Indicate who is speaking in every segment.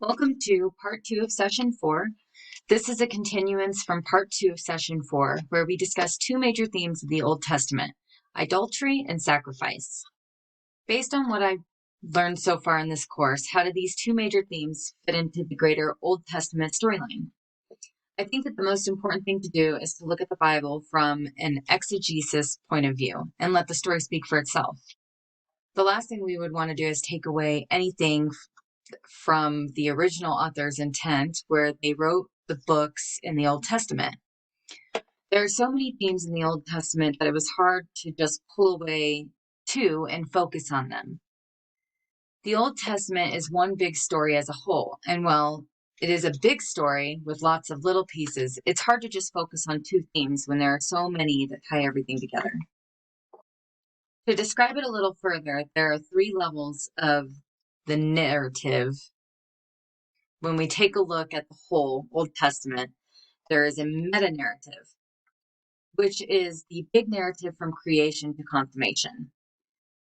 Speaker 1: Welcome to part 2 of session 4. This is a continuance from part 2 of session 4, where we discuss two major themes of the Old Testament, idolatry and sacrifice. Based on what I've learned so far in this course, how do these two major themes fit into the greater Old Testament storyline? I think that the most important thing to do is to look at the Bible from an exegesis point of view and let the story speak for itself. The last thing we would want to do is take away anything from the original author's intent where they wrote the books in the Old Testament. There are so many themes in the Old Testament that it was hard to just pull away two and focus on them. The Old Testament is one big story as a whole, and while it is a big story with lots of little pieces, it's hard to just focus on two themes when there are so many that tie everything together. To describe it a little further, there are three levels of the narrative. When we take a look at the whole Old Testament, there is a meta-narrative, which is the big narrative from creation to consummation.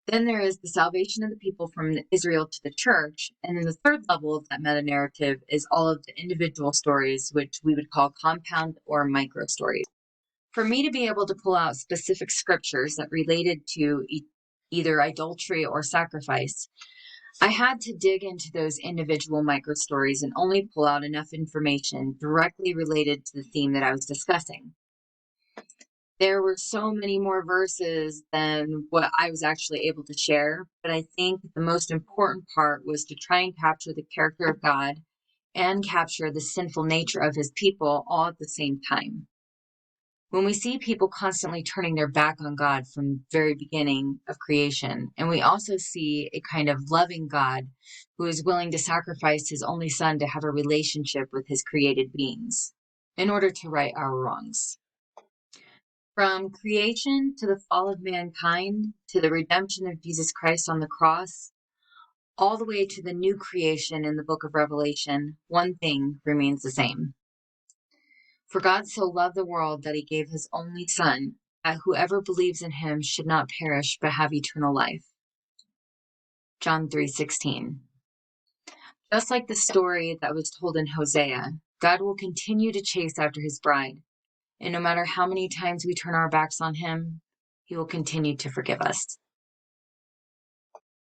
Speaker 1: Then there is the salvation of the people from Israel to the church. And then the third level of that meta-narrative is all of the individual stories, which we would call compound or micro stories. For me to be able to pull out specific scriptures that related to either idolatry or sacrifice, I had to dig into those individual micro stories and only pull out enough information directly related to the theme that I was discussing. There were so many more verses than what I was actually able to share, but I think the most important part was to try and capture the character of God and capture the sinful nature of his people all at the same time. When we see people constantly turning their back on God from the very beginning of creation, and we also see a kind of loving God who is willing to sacrifice his only son to have a relationship with his created beings in order to right our wrongs. From creation to the fall of mankind, to the redemption of Jesus Christ on the cross, all the way to the new creation in the book of Revelation, one thing remains the same. For God so loved the world that he gave his only Son, that whoever believes in him should not perish but have eternal life. John 3:16. Just like the story that was told in Hosea, God will continue to chase after his bride. And no matter how many times we turn our backs on him, he will continue to forgive us.